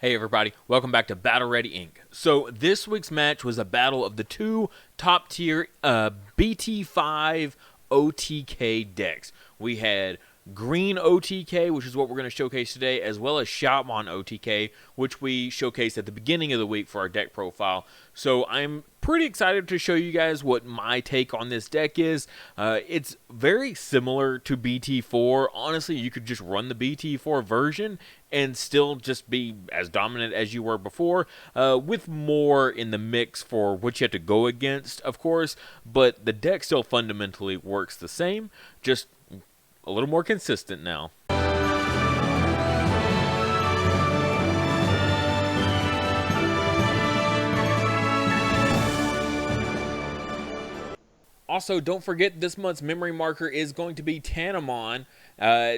Hey everybody, welcome back to Battle Ready Inc. So this week's match was a battle of the two top tier BT5 OTK decks. We had green OTK, which is what we're going to showcase today, as well as Chaosmon OTK, which we showcased at the beginning of the week for our deck profile. So I'm pretty excited to show you guys what my take on this deck is. It's very similar to BT4. Honestly, you could just run the BT4 version and still just be as dominant as you were before, with more in the mix for what you have to go against, of course, but the deck still fundamentally works the same, just a little more consistent now. Also, don't forget this month's memory marker is going to be Tamers.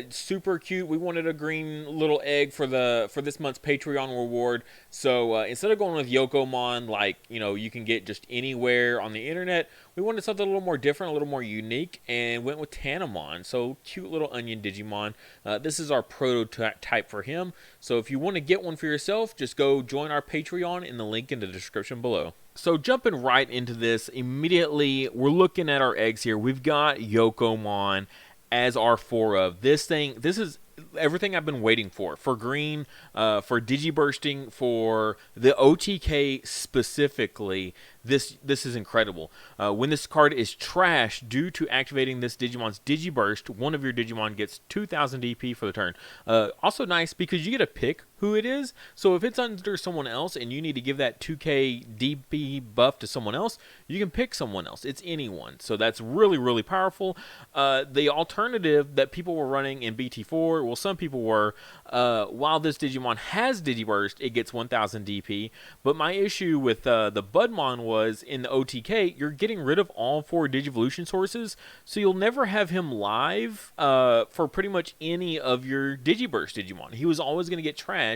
Super cute. We wanted a green little egg for this month's Patreon reward. So instead of going with Yokomon, like you can get just anywhere on the internet, we wanted something a little more different, a little more unique, and went with Tamers. So cute little onion Digimon. This is our prototype for him. So if you want to get one for yourself, just go join our Patreon in the link in the description below. So jumping right into this, immediately we're looking at our eggs here. We've got Yokomon as our 4 of. This is everything I've been waiting for green, for digibursting, for the OTK specifically. This is incredible. When this card is trashed due to activating this Digimon's Digiburst, one of your Digimon gets 2,000 DP for the turn. Also nice because you get to pick who it is. So if it's under someone else and you need to give that 2k DP buff to someone else, you can pick someone else. It's anyone. So that's really, really powerful. The alternative that people were running in BT4, well, some people were, while this Digimon has Digiburst, it gets 1,000 DP. But my issue with the Budmon was, in the OTK, you're getting rid of all 4 Digivolution sources, so you'll never have him live for pretty much any of your Digiburst Digimon. He was always going to get trashed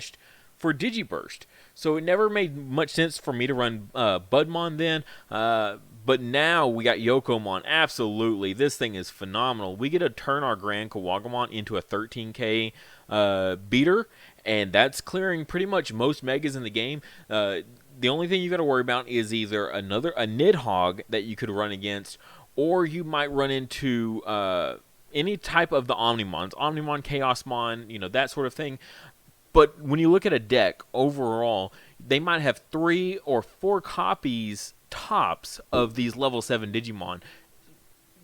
for Digiburst. So it never made much sense for me to run Budmon then. But now we got Yokomon. Absolutely. This thing is phenomenal. We get to turn our Grand Kawagamon into a 13k beater, and that's clearing pretty much most megas in the game. The only thing you got to worry about is either a Nidhogg that you could run against, or you might run into any type of the Omnimons. Omnimon, Chaosmon, that sort of thing. But when you look at a deck overall, they might have 3 or 4 copies tops of these level 7 Digimon.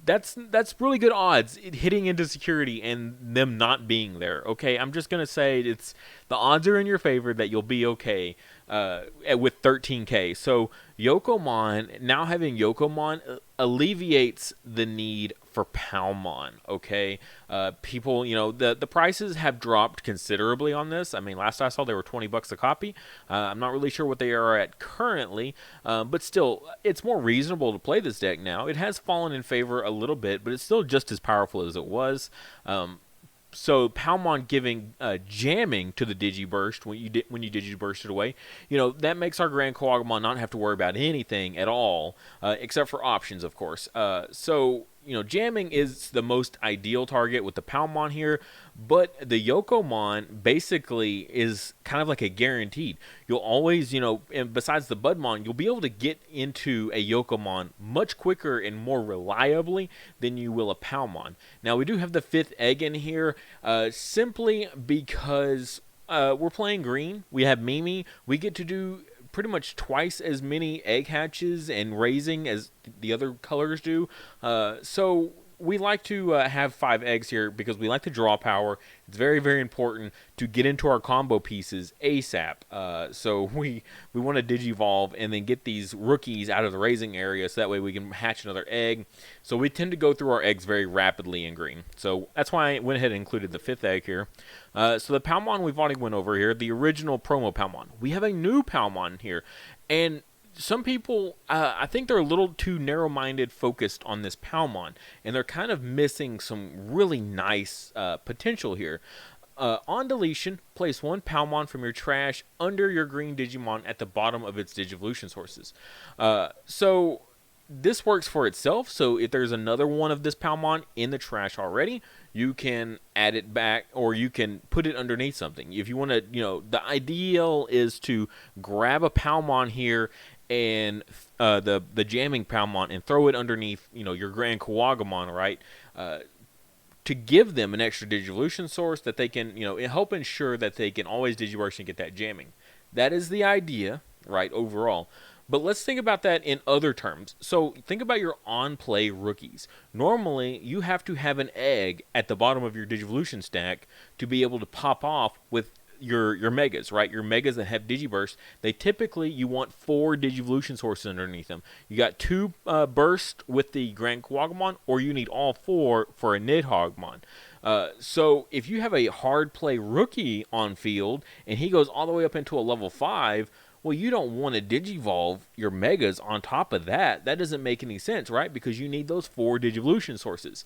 That's really good odds hitting into security and them not being there. Okay, I'm just gonna say the odds are in your favor that you'll be okay with 13k. So Yokomon, now having Yokomon alleviates the need for Palmon. Okay, people, the prices have dropped considerably on this. I mean, last I saw they were $20 a copy. I'm not really sure what they are at currently, but still, it's more reasonable to play this deck now. It has fallen in favor a little bit, but it's still just as powerful as it was. So Palmon giving jamming to the Digiburst when you Digiburst it away, that makes our Grand Kawagamon not have to worry about anything at all, except for options, of course. So jamming is the most ideal target with the Palmon here, but the Yokomon basically is kind of like a guaranteed. You'll always, and besides the Budmon, you'll be able to get into a Yokomon much quicker and more reliably than you will a Palmon. Now, we do have the 5th egg in here, simply because we're playing green. We have Mimi. We get to do pretty much twice as many egg hatches and raising as the other colors do. So we like to have 5 eggs here because we like to draw power. It's very, very important to get into our combo pieces ASAP. So we want to Digivolve and then get these rookies out of the raising area so that way we can hatch another egg. So we tend to go through our eggs very rapidly in green. So that's why I went ahead and included the 5th egg here. So the Palmon we've already went over here, the original promo Palmon. We have a new Palmon here, and some people, I think they're a little too narrow-minded focused on this Palmon, and they're kind of missing some really nice potential here. On deletion, place 1 Palmon from your trash under your green Digimon at the bottom of its Digivolution sources. So this works for itself, so if there's another one of this Palmon in the trash already, you can add it back, or you can put it underneath something. If you want to, the ideal is to grab a Palmon here and the jamming Palmon and throw it underneath, your Grand Kawagamon, right? To give them an extra Digivolution source that they can, help ensure that they can always Digiverse and get that jamming. That is the idea, right, overall. But let's think about that in other terms. So think about your on-play rookies. Normally, you have to have an egg at the bottom of your Digivolution stack to be able to pop off with your megas, right? Your megas that have Digiburst, you want 4 Digivolution sources underneath them. You got 2 burst with the Grand Kawagamon, or you need all 4 for a Nidhoggmon. So if you have a hard play rookie on field and he goes all the way up into a level 5, well, you don't want to Digivolve your Megas on top of that. That doesn't make any sense, right? Because you need those 4 Digivolution sources.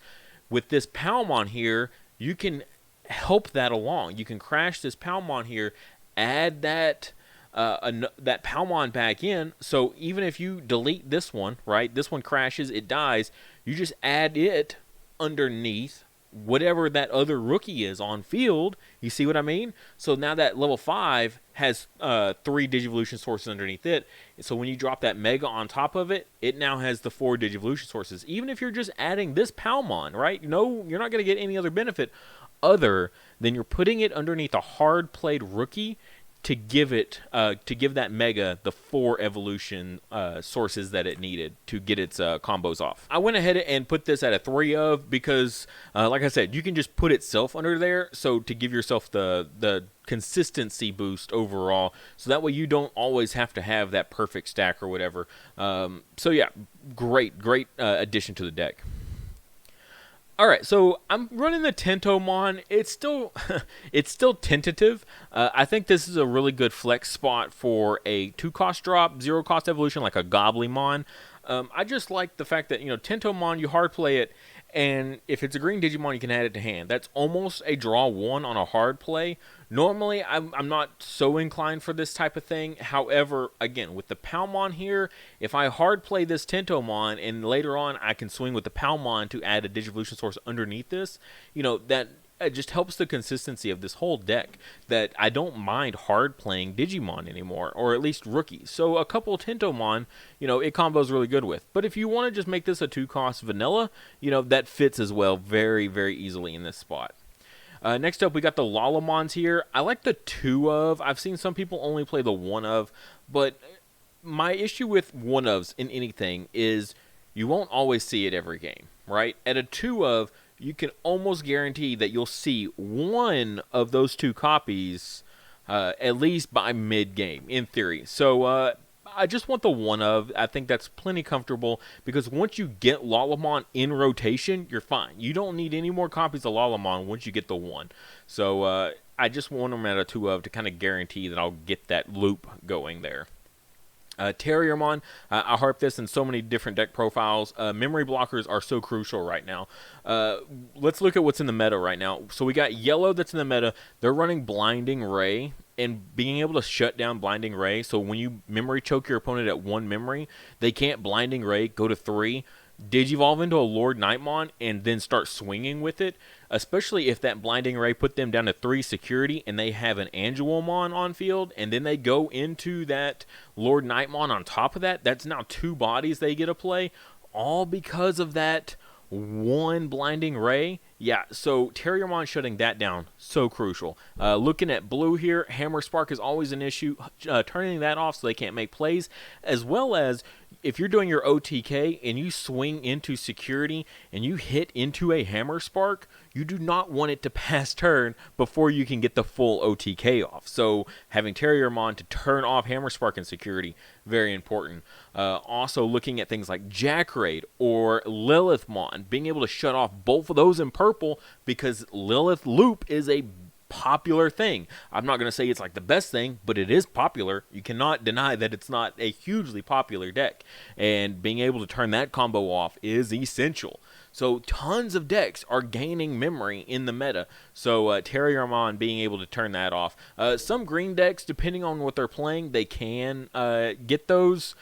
With this Palmon here, you can help that along. You can crash this Palmon here, add that Palmon back in. So even if you delete this one, right? This one crashes, it dies. You just add it underneath whatever that other rookie is on field. You see what I mean? So now that level 5 has 3 Digivolution sources underneath it. So when you drop that Mega on top of it, it now has the 4 Digivolution sources. Even if you're just adding this Palmon, right? No, you're not going to get any other benefit other than you're putting it underneath a hard played rookie to give that Mega the 4 evolution sources that it needed to get its combos off. I went ahead and put this at a 3 of because, like I said, you can just put itself under there, so to give yourself the consistency boost overall, so that way you don't always have to have that perfect stack or whatever. So yeah, great addition to the deck. Alright, so I'm running the Tentomon. It's still tentative. I think this is a really good flex spot for a 2-cost drop, 0-cost evolution like a Goblymon. I just like the fact that, Tentomon, you hard play it, and if it's a green Digimon, you can add it to hand. That's almost a draw 1 on a hard play. Normally, I'm not so inclined for this type of thing. However, again, with the Palmon here, if I hard play this Tentomon and later on I can swing with the Palmon to add a Digivolution source underneath this, that it just helps the consistency of this whole deck, that I don't mind hard playing Digimon anymore, or at least rookies. So a couple Tentomon, it combos really good with. But if you want to just make this a 2-cost vanilla, that fits as well very, very easily in this spot. Next up, we got the Lalamons here. I like the 2 of. I've seen some people only play the 1 of, but my issue with 1 ofs in anything is you won't always see it every game, right? At a 2 of, you can almost guarantee that you'll see 1 of those 2 copies at least by mid-game, in theory. So I just want the 1 of. I think that's plenty comfortable, because once you get Lalamon in rotation, you're fine. You don't need any more copies of Lalamon once you get the 1. So I just want them at a 2 of to kind of guarantee that I'll get that loop going there. Terriermon, I harp this in so many different deck profiles. Memory blockers are so crucial right now. Let's look at what's in the meta right now. So we got yellow that's in the meta. They're running Blinding Ray, and being able to shut down Blinding Ray. So when you memory choke your opponent at 1 memory, they can't Blinding Ray, go to 3. Digivolve into a Lord Nightmon and then start swinging with it, especially if that Blinding Ray put them down to 3 security and they have an Angelomon on field, and then they go into that Lord Nightmon on top of that. That's now 2 bodies they get to play, all because of that 1 Blinding Ray. Yeah, so Terriermon shutting that down, so crucial. Looking at blue here, Hammer Spark is always an issue, turning that off so they can't make plays, as well as if you're doing your OTK and you swing into security and you hit into a Hammer Spark, you do not want it to pass turn before you can get the full OTK off. So having Terriermon to turn off Hammer Spark and security, very important. Also looking at things like Jackraid or Lilithmon, being able to shut off both of those in purple, because Lilith Loop is a popular thing. I'm not going to say it's like the best thing, but it is popular. You cannot deny that it's not a hugely popular deck, and being able to turn that combo off is essential. So tons of decks are gaining memory in the meta, so Terriermon being able to turn that off. Some green decks, depending on what they're playing, they can get those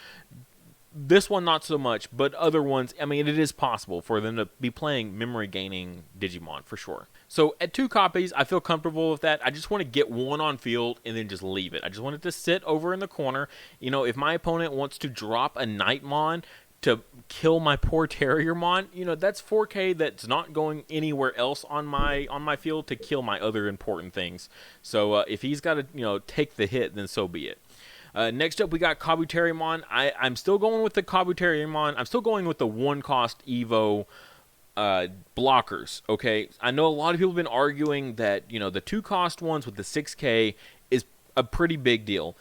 This one not so much, but other ones, I mean, it is possible for them to be playing memory gaining Digimon for sure. So at 2 copies, I feel comfortable with that. I just want to get one on field and then just leave it. I just want it to sit over in the corner. You know, if my opponent wants to drop a Nightmon to kill my poor Terriermon, you know, that's 4K that's not going anywhere else on my field to kill my other important things. So if he's got to, you know, take the hit, then so be it. Next up, we got Kabuterimon. I'm still going with the Kabuterimon. I'm still going with the 1-cost Evo blockers, okay? I know a lot of people have been arguing that, you know, the 2-cost ones with the 6K is a pretty big deal.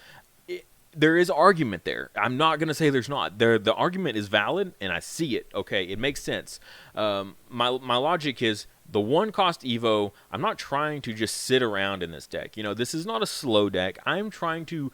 There is argument there. I'm not going to say there's not. The argument is valid, and I see it, okay? It makes sense. My logic is the 1-cost Evo, I'm not trying to just sit around in this deck. You know, this is not a slow deck. I'm trying to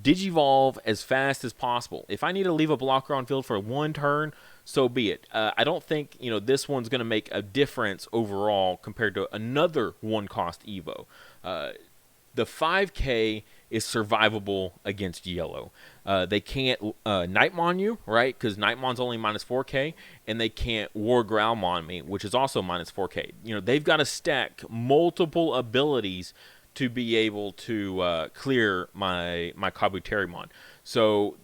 Digivolve as fast as possible. If I need to leave a blocker on field for 1 turn, so be it. I don't think, you know, this one's going to make a difference overall compared to another 1-cost Evo. The 5K is survivable against yellow. They can't Nightmon you, right? Because Nightmon's only minus 4K, and they can't War Growlmon me, which is also minus 4K. You know, they've got to stack multiple abilities to be able to clear my Kabuterimon. So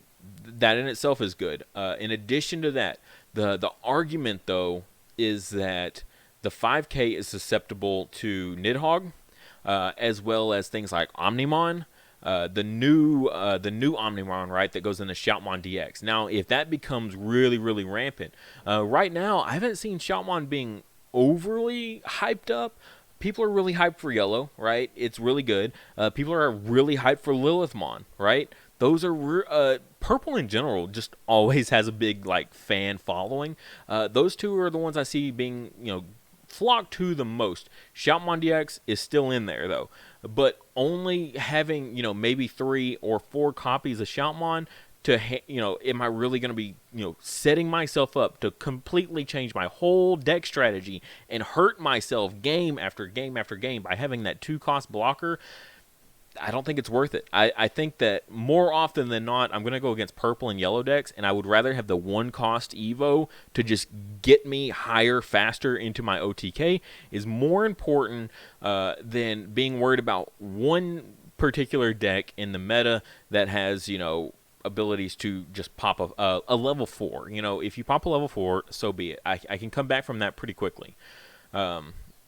that in itself is good. In addition to that, the argument, though, is that the 5K is susceptible to Nidhogg, as well as things like Omnimon, the new Omnimon, right, that goes into Shoutmon DX. Now, if that becomes really, really rampant, right now, I haven't seen Shoutmon being overly hyped up. People are really hyped for yellow, right? It's really good. People are really hyped for Lilithmon, right? Those are purple in general. Just always has a big like fan following. Those two are the ones I see being, you know, flocked to the most. Shoutmon DX is still in there though, but only having, you know, maybe 3 or 4 copies of Shoutmon to, you know, am I really going to be, you know, setting myself up to completely change my whole deck strategy and hurt myself game after game after game by having that 2-cost blocker? I don't think it's worth it. I think that more often than not, I'm going to go against purple and yellow decks, and I would rather have the 1-cost Evo to just get me higher, faster into my OTK is more important than being worried about one particular deck in the meta that has, you know, abilities to just pop a level 4. You know, if you pop a level 4, so be it. I can come back from that pretty quickly.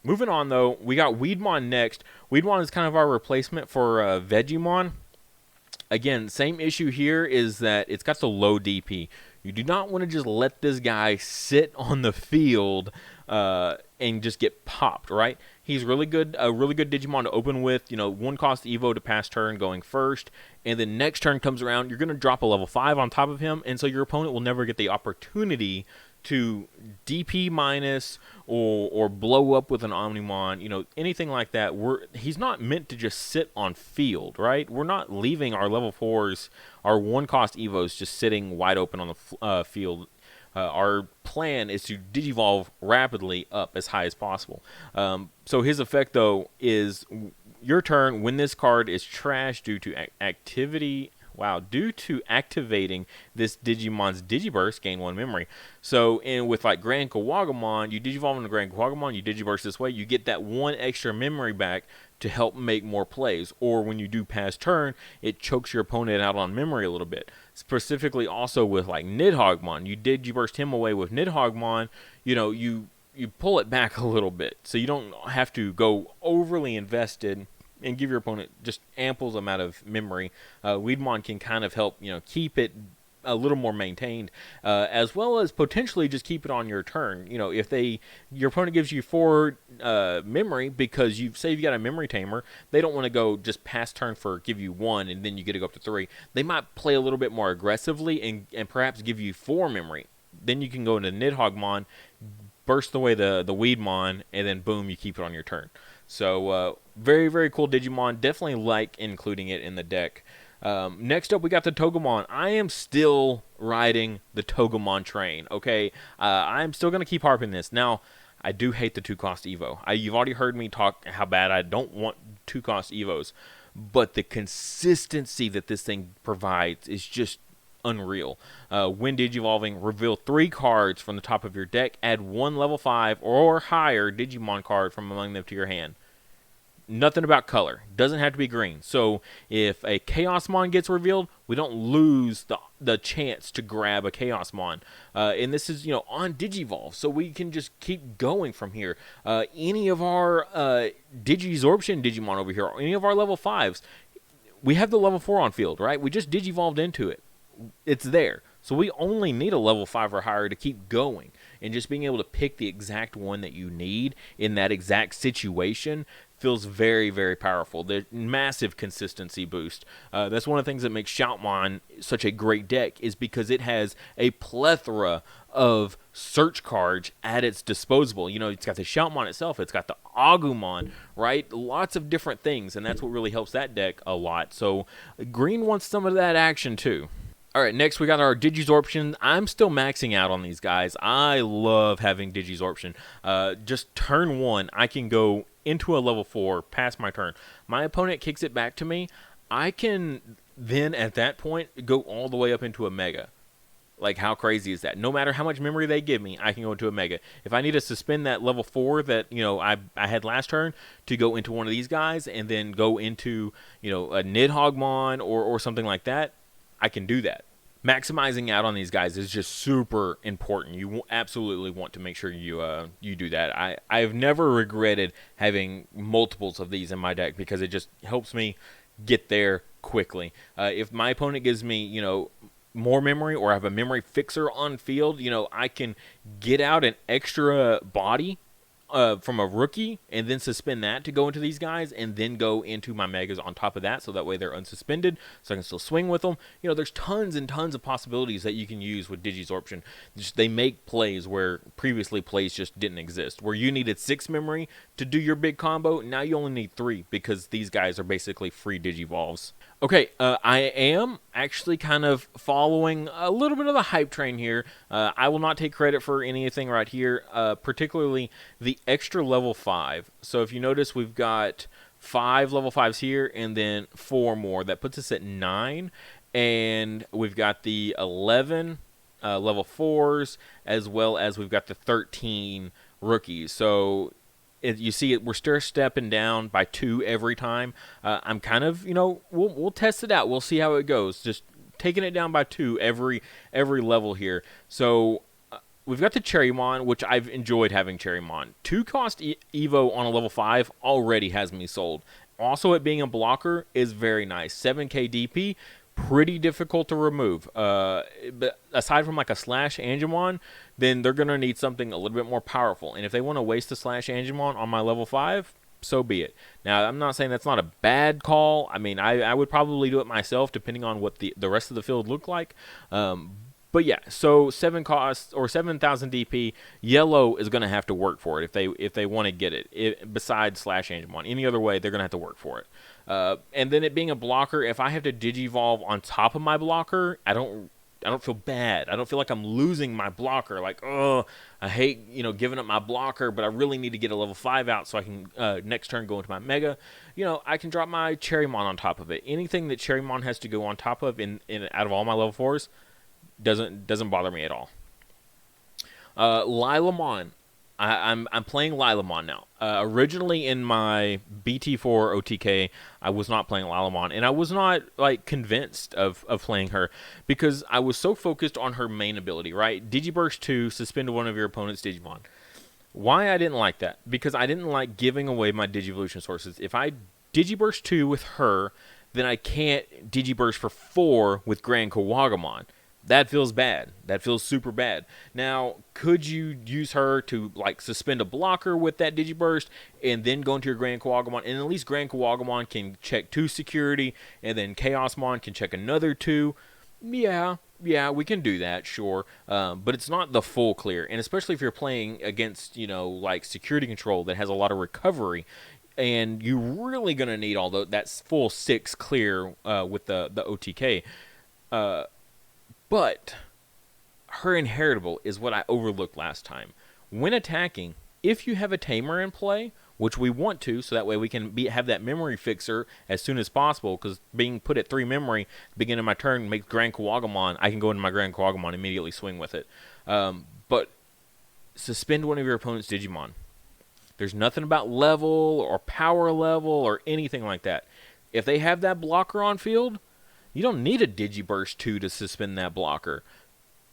Moving on, though, we got Weedmon next. Weedmon is kind of our replacement for Vegemon. Again, same issue here is that it's got the low DP. You do not want to just let this guy sit on the field and just get popped, right? He's really good, a really good Digimon to open with. You know, 1-cost Evo to pass turn going first, and then next turn comes around, you're going to drop a level 5 on top of him, and so your opponent will never get the opportunity to DP minus or blow up with an Omnimon, you know, anything like that. He's not meant to just sit on field, right? We're not leaving our level 4s, our 1-cost Evos just sitting wide open on the field. Our plan is to Digivolve rapidly up as high as possible. So his effect, though, is your turn when this card is trashed due to due to activating this Digimon's Digiburst, gain 1 memory. So with like Grand Kawagamon, you Digivolve into Grand Kawagamon, you Digiburst this way, you get that 1 extra memory back to help make more plays. Or when you do pass turn, it chokes your opponent out on memory a little bit. Specifically also with like Nidhoggmon, you Digiburst him away with Nidhoggmon, you know, you pull it back a little bit. So you don't have to go overly invested and give your opponent just ample amount of memory. Weedmon can kind of help, you know, keep it a little more maintained, as well as potentially just keep it on your turn. You know, if your opponent gives you 4 memory because you've got a memory tamer, they don't want to go just pass turn for give you 1 and then you get to go up to 3. They might play a little bit more aggressively and perhaps give you 4 memory. Then you can go into Nidhoggmon, burst away the Weedmon, and then boom, you keep it on your turn. So very, very cool Digimon. Definitely like including it in the deck. Next up, we got the Togemon. I am still riding the Togemon train, okay? I'm still going to keep harping this. Now, I do hate the 2-cost Evo. You've already heard me talk how bad I don't want 2-cost Evos. But the consistency that this thing provides is just unreal. When digivolving, reveal 3 cards from the top of your deck. Add 1 level 5 or higher Digimon card from among them to your hand. Nothing about color. Doesn't have to be green. So if a Chaosmon gets revealed, we don't lose the chance to grab a Chaosmon. And this is, on Digivolve. So we can just keep going from here. Any of our digi-absorption Digimon over here, or any of our level 5s, we have the level 4 on field, right? We just digivolved into it. It's there. So we only need a level 5 or higher to keep going. And just being able to pick the exact one that you need in that exact situation feels very, very powerful. The massive consistency boost. That's one of the things that makes Shoutmon such a great deck, is because it has a plethora of search cards at its disposal. It's got the Shoutmon itself. It's got the Agumon, right? Lots of different things, and that's what really helps that deck a lot. So green wants some of that action too. All right, next we got our Digizorption. I'm still maxing out on these guys. I love having Digizorption. Just turn 1, I can go into a level 4, past my turn. My opponent kicks it back to me. I can then, at that point, go all the way up into a Mega. Like, how crazy is that? No matter how much memory they give me, I can go into a Mega. If I need to suspend that level 4 that, I had last turn to go into one of these guys and then go into, a Nidhoggmon or something like that, I can do that. Maximizing out on these guys is just super important. You absolutely want to make sure you do that. I've never regretted having multiples of these in my deck because it just helps me get there quickly. If my opponent gives me, more memory, or I have a memory fixer on field, I can get out an extra body from a rookie and then suspend that to go into these guys and then go into my Megas on top of that, so that way they're unsuspended so I can still swing with them. There's tons and tons of possibilities that you can use with Digizorption. They make plays where previously plays just didn't exist. Where you needed 6 memory to do your big combo, now you only need 3 because these guys are basically free Digivolves. Okay, I am actually kind of following a little bit of the hype train here. I will not take credit for anything right here, particularly the extra level 5. So if you notice, we've got 5 level 5s here and then 4 more. That puts us at 9. And we've got the 11 level 4s, as well as we've got the 13 rookies. So you see we're still stepping down by 2 every time. I'm kind of, we'll test it out. We'll see how it goes. Just taking it down by 2 every level here. So we've got the Cherrymon, which I've enjoyed having Cherrymon. 2 cost Evo on a level 5 already has me sold. Also, it being a blocker is very nice. 7k DP, pretty difficult to remove. But aside from like a Slash Angemon, then they're going to need something a little bit more powerful. And if they want to waste a Slash Angemon on my level 5, so be it. Now, I'm not saying that's not a bad call. I mean, I would probably do it myself, depending on what the rest of the field looked like. But yeah, so 7 costs or 7,000 DP, yellow is going to have to work for it if they want to get it. Besides Slash Angemon, any other way, they're going to have to work for it. And then it being a blocker, if I have to Digivolve on top of my blocker, I don't feel bad. I don't feel like I'm losing my blocker. Like, oh, I hate giving up my blocker, but I really need to get a level 5 out so I can next turn go into my Mega. I can drop my Cherrymon on top of it. Anything that Cherrymon has to go on top of in out of all my level 4s doesn't bother me at all. Lalamon. I'm playing Lalamon now. Originally in my BT4 OTK, I was not playing Lalamon, and I was not convinced of playing her because I was so focused on her main ability, right? Digiburst 2, suspend one of your opponent's Digimon. Why I didn't like that? Because I didn't like giving away my Digivolution sources. If I Digiburst 2 with her, then I can't Digiburst for 4 with Grand Kawagamon. That feels bad. That feels super bad. Now, could you use her to suspend a blocker with that Digiburst and then go into your Grand Kawagamon? And at least Grand Kawagamon can check 2 security, and then Chaosmon can check another 2. Yeah, we can do that, sure. But it's not the full clear. And especially if you're playing against, security control that has a lot of recovery, and you're really going to need all that full 6 clear with the OTK. But her inheritable is what I overlooked last time. When attacking, if you have a tamer in play, which we want to, so that way we can have that memory fixer as soon as possible, because being put at 3 memory, beginning of my turn, makes Grand Kawagamon, I can go into my Grand Kawagamon and immediately swing with it. But suspend one of your opponent's Digimon. There's nothing about level or power level or anything like that. If they have that blocker on field, you don't need a Digiburst 2 to suspend that blocker.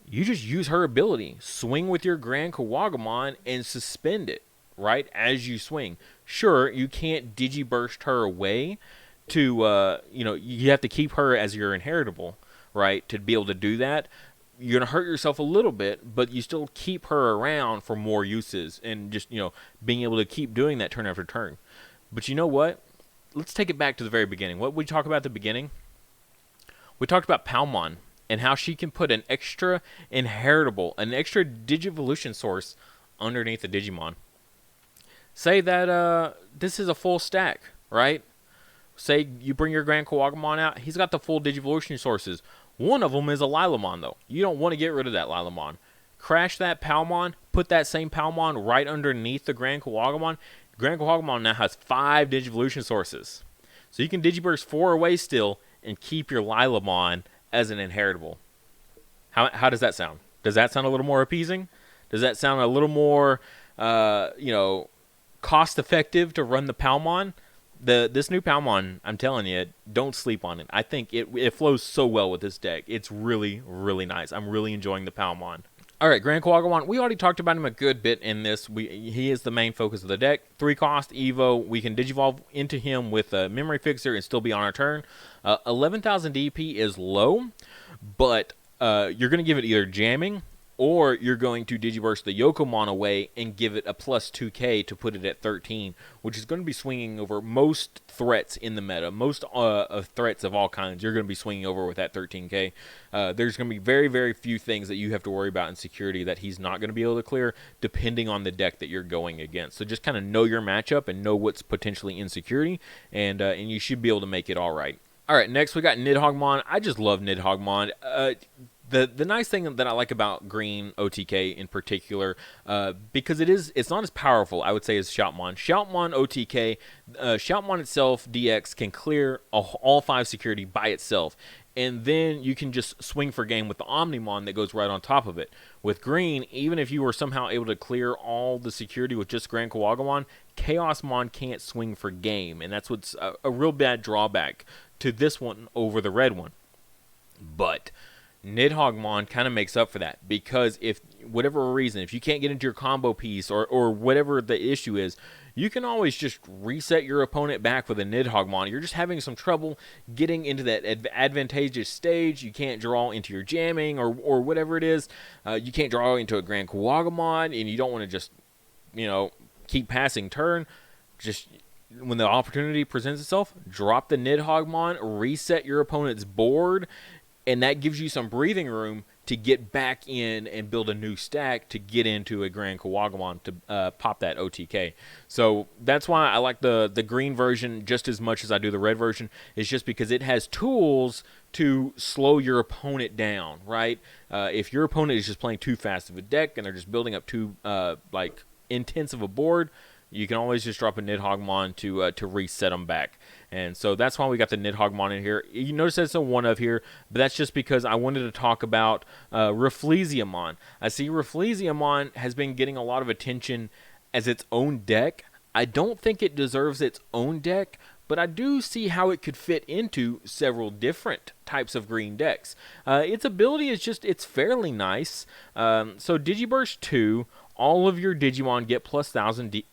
You just use her ability. Swing with your Grand Kawagamon and suspend it, right, as you swing. Sure, you can't Digiburst her away to, you have to keep her as your inheritable, right, to be able to do that. You're going to hurt yourself a little bit, but you still keep her around for more uses and just, being able to keep doing that turn after turn. But you know what? Let's take it back to the very beginning. What we talked about at the beginning? We talked about Palmon and how she can put an extra inheritable, an extra Digivolution source underneath the Digimon. Say that this is a full stack, right? Say you bring your Grand Kawagamon out. He's got the full Digivolution sources. One of them is a Lalamon, though. You don't want to get rid of that Lalamon. Crash that Palmon, put that same Palmon right underneath the Grand Kawagamon. Grand Kawagamon now has 5 Digivolution sources. So you can Digiburst 4 away still and keep your Lalamon as an inheritable. How does that sound? Does that sound a little more appeasing? Does that sound a little more, cost-effective to run the Palmon? This new Palmon, I'm telling you, don't sleep on it. I think it flows so well with this deck. It's really, really nice. I'm really enjoying the Palmon. All right, Grand Kawagamon, we already talked about him a good bit in this. He is the main focus of the deck. 3 cost, Evo. We can Digivolve into him with a Memory Fixer and still be on our turn. 11,000 DP is low, but you're going to give it either jamming, or you're going to Digiburst the Yokomon away and give it a plus 2k to put it at 13, which is going to be swinging over most threats in the meta. Most threats of all kinds, you're going to be swinging over with that 13k. There's going to be very, very few things that you have to worry about in security that he's not going to be able to clear, depending on the deck that you're going against. So just kind of know your matchup and know what's potentially in security, and you should be able to make it all right. All right, next we got Nidhoggmon. I just love Nidhoggmon. The nice thing that I like about green OTK in particular, because it's not as powerful, I would say, as Shoutmon. Shoutmon OTK, Shoutmon itself, DX, can clear all 5 security by itself. And then you can just swing for game with the Omnimon that goes right on top of it. With green, even if you were somehow able to clear all the security with just Grand Kawagamon, Chaosmon can't swing for game. And that's what's a real bad drawback to this one over the red one. But Nidhoggmon kind of makes up for that, because if whatever reason, if you can't get into your combo piece or whatever the issue is, you can always just reset your opponent back with a Nidhoggmon. You're just having some trouble getting into that advantageous stage. You can't draw into your jamming or whatever it is. You can't draw into a Grand Kawagamon, and you don't want to just, keep passing turn. Just when the opportunity presents itself, drop the Nidhoggmon, reset your opponent's board, and that gives you some breathing room to get back in and build a new stack to get into a Grand Kawagamon to pop that OTK. So that's why I like the green version just as much as I do the red version. It's just because it has tools to slow your opponent down, right? If your opponent is just playing too fast of a deck and they're just building up too intense of a board, you can always just drop a Nidhoggmon to reset them back. And so that's why we got the Nidhoggmon in here. You notice that's a one of here, but that's just because I wanted to talk about Rafflesiamon. I see Rafflesiamon has been getting a lot of attention as its own deck. I don't think it deserves its own deck, but I do see how it could fit into several different types of green decks. Its ability is it's fairly nice. So Digiburst 2, all of your Digimon get plus 2,000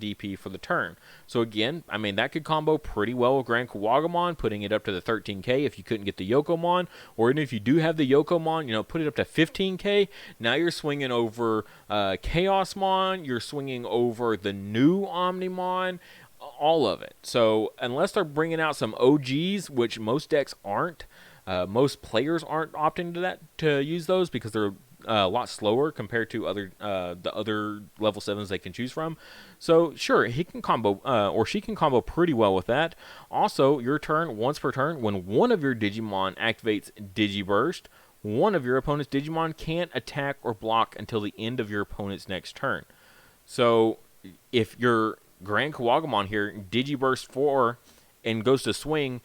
DP for the turn. So again, I mean, that could combo pretty well with Grand Kawagamon, putting it up to the 13k if you couldn't get the Yokomon, or even if you do have the Yokomon, put it up to 15k. Now you're swinging over Chaosmon, you're swinging over the new Omnimon, all of it. So unless they're bringing out some OGs, which most decks aren't, most players aren't opting to use those because they're a lot slower compared to the other level 7s they can choose from. So sure, he can combo or she can combo pretty well with that. Also, your turn, once per turn, when one of your Digimon activates Digiburst, one of your opponent's Digimon can't attack or block until the end of your opponent's next turn. So if your Grand Kawagamon here Digiburst 4 and goes to swing,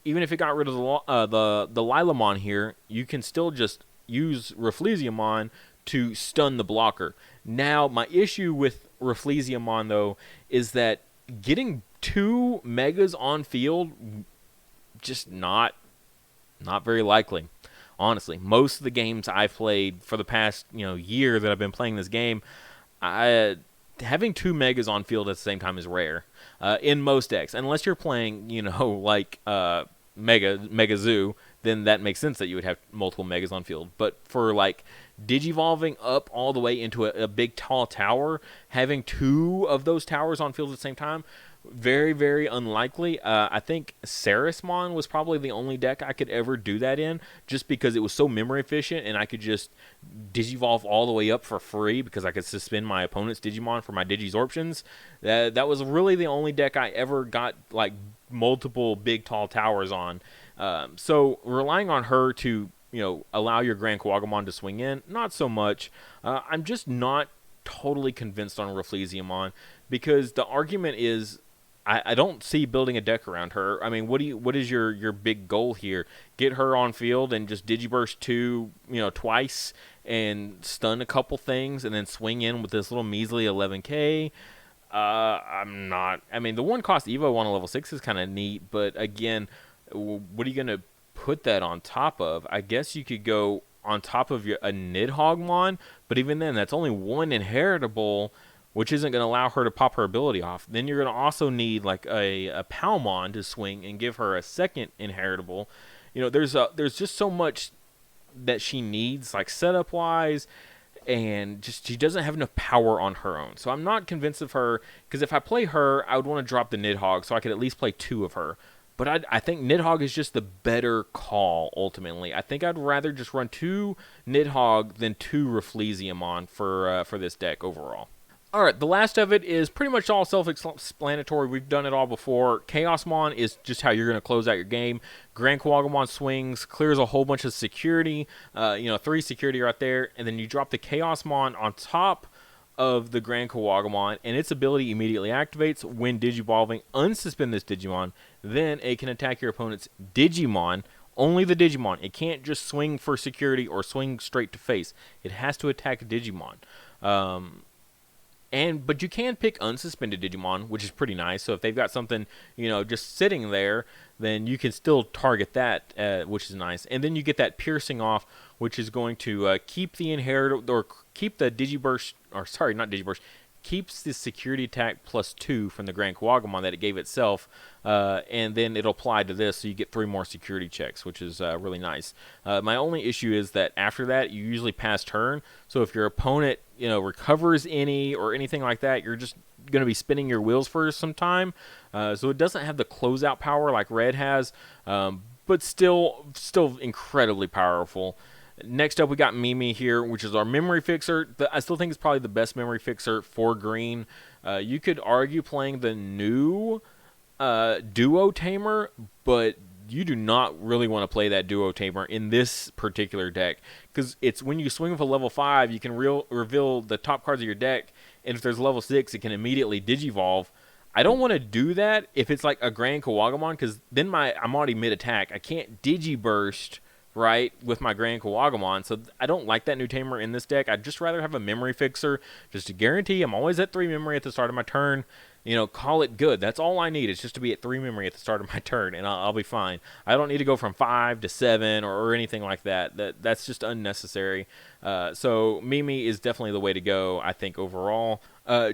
even if it got rid of the Lalamon here, you can still just use Rafflesiamon to stun the blocker. Now, my issue with Rafflesiamon, though, is that getting 2 Megas on field, just not very likely. Honestly, most of the games I've played for the past year that I've been playing this game, having 2 Megas on field at the same time is rare in most decks, unless you're playing like Mega Zoo. Then that makes sense that you would have multiple Megas on field. But for like Digivolving up all the way into a big tall tower, having 2 of those towers on field at the same time, very, very unlikely. I think Chaosmon was probably the only deck I could ever do that in, just because it was so memory efficient and I could just Digivolve all the way up for free because I could suspend my opponent's Digimon for my Digi-absorptions. That was really the only deck I ever got like multiple big tall towers on. So relying on her to allow your Grand Kawagamon to swing in, not so much. I'm just not totally convinced on Rafflesiamon because the argument is I don't see building a deck around her. I mean, what is your big goal here? Get her on field and just Digiburst 2, twice and stun a couple things and then swing in with this little measly 11k. I'm not. I mean, the 1-cost Evo on a level 6 is kind of neat, but again, what are you going to put that on top of? I guess you could go on top of a Nidhoggmon, but even then, that's only 1 inheritable, which isn't going to allow her to pop her ability off. Then you're going to also need like a Palmon to swing and give her a second inheritable. There's just so much that she needs, like setup wise, and just she doesn't have enough power on her own. So I'm not convinced of her, because if I play her, I would want to drop the Nidhogg so I could at least play 2 of her. But I think Nidhogg is just the better call, ultimately. I think I'd rather just run 2 Nidhogg than 2 Rafflesiamon for this deck overall. Alright, the last of it is pretty much all self-explanatory. We've done it all before. Chaosmon is just how you're going to close out your game. Grand Kawagamon swings, clears a whole bunch of security. 3 security right there. And then you drop the Chaosmon on top of the Grand Kawagamon, and its ability immediately activates when Digivolving. Unsuspend this Digimon, then it can attack your opponent's Digimon, only the Digimon. It can't just swing for security or swing straight to face. It has to attack Digimon. But you can pick unsuspended Digimon, which is pretty nice. So if they've got something, just sitting there, then you can still target that, which is nice. And then you get that piercing off, which is going to keep the inherit or keep the Digiburst, or sorry, not Digiburst, keeps the security attack +2 from the Grand Kawagamon that it gave itself, and then it'll apply to this, so you get 3 more security checks, which is really nice. My only issue is that after that, you usually pass turn, so if your opponent recovers any or anything like that, you're just going to be spinning your wheels for some time. So it doesn't have the closeout power like Red has, but still incredibly powerful. Next up, we got Mimi here, which is our memory fixer. I still think it's probably the best memory fixer for green. You could argue playing the new Duo Tamer, but you do not really want to play that Duo Tamer in this particular deck, because it's when you swing with a level 5, you can reveal the top cards of your deck, and if there's level 6, it can immediately Digivolve. I don't want to do that if it's like a Grand Kawagamon, because then I'm already mid-attack. I can't Digiburst right with my Grand Kawagamon, so I don't like that new Tamer in this deck. I'd just rather have a memory fixer just to guarantee I'm always at 3 memory at the start of my turn. Call it good. That's all I need, is just to be at 3 memory at the start of my turn, and I'll be fine. I don't need to go from 5 to 7 or anything like that. That's just unnecessary. So Mimi is definitely the way to go, I think, overall.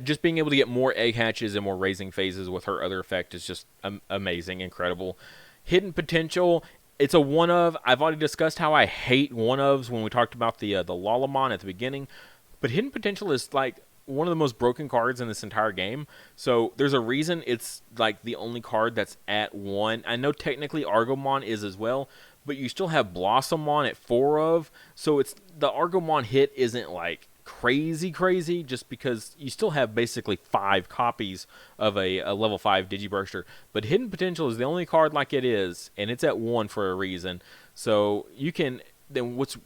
Just being able to get more egg hatches and more raising phases with her other effect is just amazing, incredible. Hidden potential, it's a one-of. I've already discussed how I hate one-ofs when we talked about the Lalamon at the beginning. But Hidden Potential is like one of the most broken cards in this entire game. So there's a reason it's like the only card that's at 1. I know technically Argomon is as well, but you still have Blossomon at 4 of. So it's the Argomon hit isn't like crazy, just because you still have basically 5 copies of a level 5 Digiburster. But Hidden Potential is the only card like it is, and it's at 1 for a reason. So you can, then what's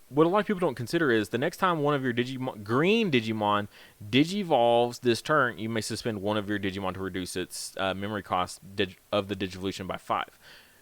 what a lot of people don't consider is the next time one of your green Digimon digivolves this turn, you may suspend one of your Digimon to reduce its memory cost of the Digivolution by 5.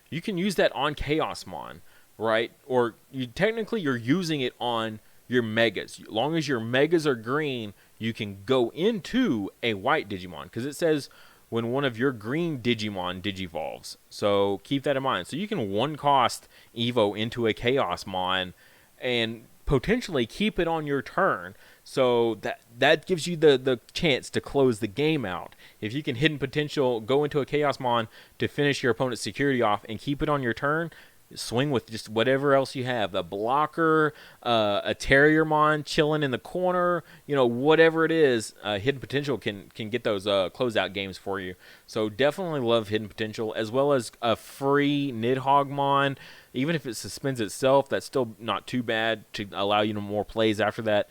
You can use that on Chaosmon, right? Or technically you're using it on your Megas. As long as your Megas are green, you can go into a white Digimon, because it says when one of your green Digimon digivolves. So keep that in mind. So you can one cost Evo into a Chaosmon and potentially keep it on your turn. So that gives you the chance to close the game out. If you can hidden potential, go into a Chaosmon to finish your opponent's security off and keep it on your turn, swing with just whatever else you have. The blocker, a Terriermon chilling in the corner, whatever it is, hidden potential can get those closeout games for you. So definitely love hidden potential, as well as a free Nidhoggmon. Even if it suspends itself, that's still not too bad to allow you more plays after that.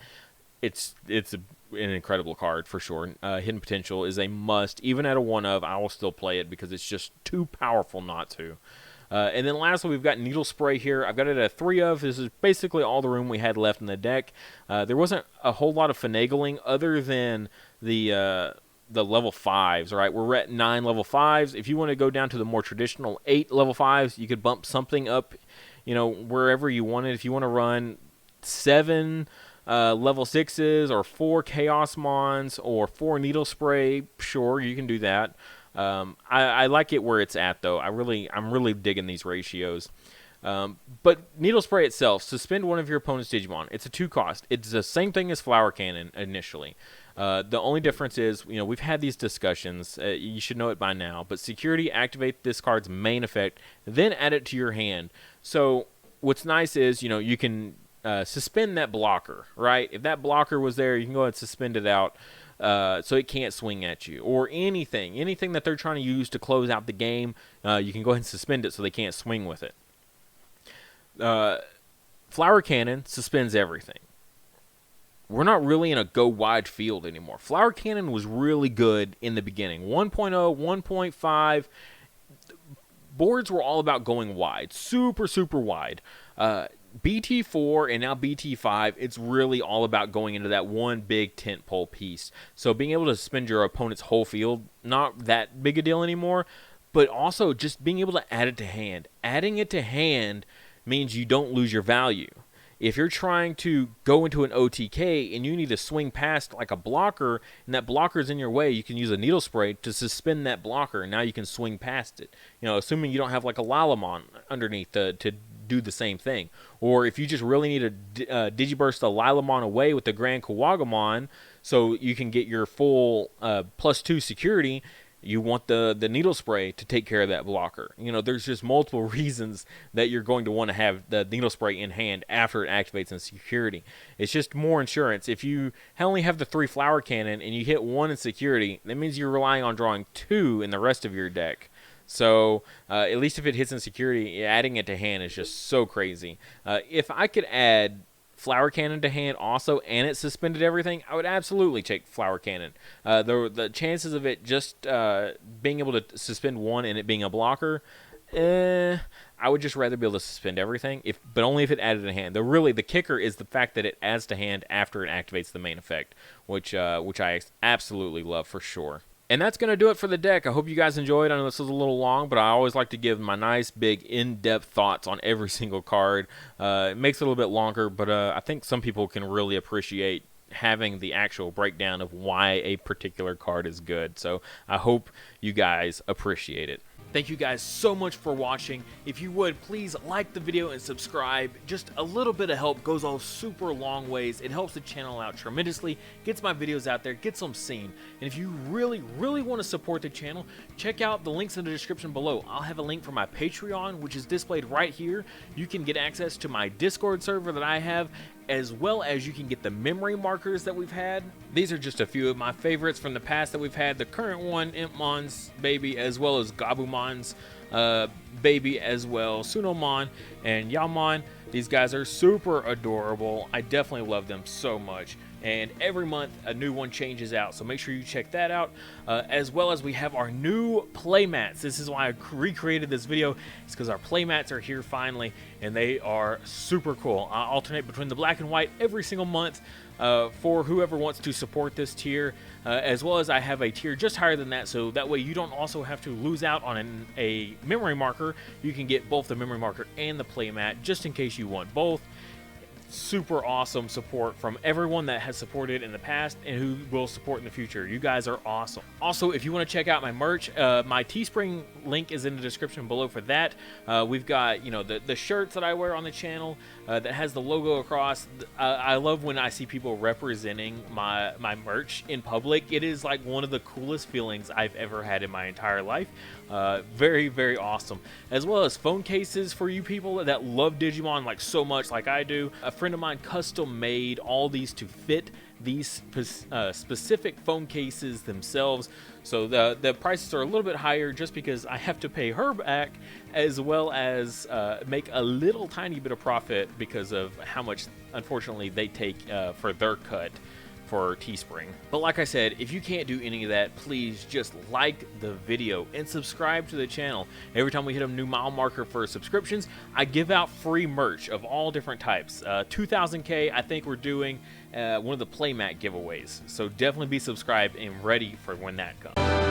It's an incredible card for sure. Hidden potential is a must. Even at a 1-of, I will still play it because it's just too powerful not to. And then lastly, we've got Needle Spray here. I've got it at a 3-of. This is basically all the room we had left in the deck. There wasn't a whole lot of finagling other than the level 5s, right? We're at 9 level 5s. If you want to go down to the more traditional 8 level 5s, you could bump something up, wherever you want it. If you want to run 7 level 6s or 4 Chaosmons or 4 Needle Spray, sure, you can do that. I like it where it's at, though. I'm really digging these ratios. But Needle Spray itself, suspend one of your opponent's Digimon. It's a 2 cost. It's the same thing as Flower Cannon initially. The only difference is, we've had these discussions. You should know it by now. But security, activate this card's main effect, then add it to your hand. So what's nice is, you can suspend that blocker, right? If that blocker was there, you can go ahead and suspend it out. So it can't swing at you, or anything that they're trying to use to close out the game, you can go ahead and suspend it so they can't swing with it. Flower Cannon suspends everything. We're not really in a go wide field anymore. Flower Cannon was really good in the beginning. 1.0, 1.5, boards were all about going wide, super, super wide. BT4 and now BT5, it's really all about going into that one big tentpole piece. So being able to suspend your opponent's whole field, not that big a deal anymore, but also just being able to add it to hand. Adding it to hand means you don't lose your value. If you're trying to go into an OTK and you need to swing past like a blocker, and that blocker is in your way, you can use a Needle Spray to suspend that blocker, and now you can swing past it. Assuming you don't have like a Lalamon underneath to do the same thing. Or if you just really need to Digiburst a Lalamon away with the Grand Kawagamon so you can get your full +2 security, you want the Needle Spray to take care of that blocker. There's just multiple reasons that you're going to want to have the Needle Spray in hand after it activates in security. It's just more insurance. If you only have the 3 Flower Cannon and you hit 1 in security, that means you're relying on drawing 2 in the rest of your deck. So at least if it hits in security, adding it to hand is just so crazy. If I could add Flower Cannon to hand also, and it suspended everything, I would absolutely take Flower Cannon. The chances of it just being able to suspend 1 and it being a blocker, I would just rather be able to suspend everything, but only if it added to hand. The kicker is the fact that it adds to hand after it activates the main effect, which I absolutely love for sure. And that's going to do it for the deck. I hope you guys enjoyed. I know this was a little long, but I always like to give my nice, big, in-depth thoughts on every single card. It makes it a little bit longer, but I think some people can really appreciate having the actual breakdown of why a particular card is good. So I hope you guys appreciate it. Thank you guys so much for watching. If you would, please like the video and subscribe. Just a little bit of help goes a super long ways. It helps the channel out tremendously, gets my videos out there, gets them seen. And if you really, really want to support the channel, check out the links in the description below. I'll have a link for my Patreon, which is displayed right here. You can get access to my Discord server that I have, as well as you can get the memory markers that we've had. These are just a few of my favorites from the past that we've had. The current one, Impmon's baby, as well as Gabumon's baby as well, Sunomon and Yamon. These guys are super adorable. I definitely love them so much. and every month a new one changes out, so make sure you check that out. As well as we have our new playmats. This is why I recreated this video. It's because our playmats are here finally, and they are super cool. I alternate between the black and white every single month for whoever wants to support this tier, as well as I have a tier just higher than that, so that way you don't also have to lose out on a memory marker. You can get both the memory marker and the playmat just in case you want both. Super awesome support from everyone that has supported in the past and who will support in the future. You guys are awesome. Also, if you want to check out my merch, my Teespring link is in the description below for that. We've got, you know, the shirts that I wear on the channel that has the logo across. I love when I see people representing my merch in public. It is like one of the coolest feelings I've ever had in my entire life. Very, very awesome. As well as phone cases for you people that love Digimon like so much like I do. A friend of mine custom made all these to fit these specific phone cases themselves, so the prices are a little bit higher just because I have to pay her back, as well as make a little tiny bit of profit because of how much unfortunately they take for their cut for Teespring. But like I said, if you can't do any of that, please just like the video and subscribe to the channel. Every time we hit a new mile marker for subscriptions, I give out free merch of all different types. 2000K, I think we're doing one of the playmat giveaways, so definitely be subscribed and ready for when that comes.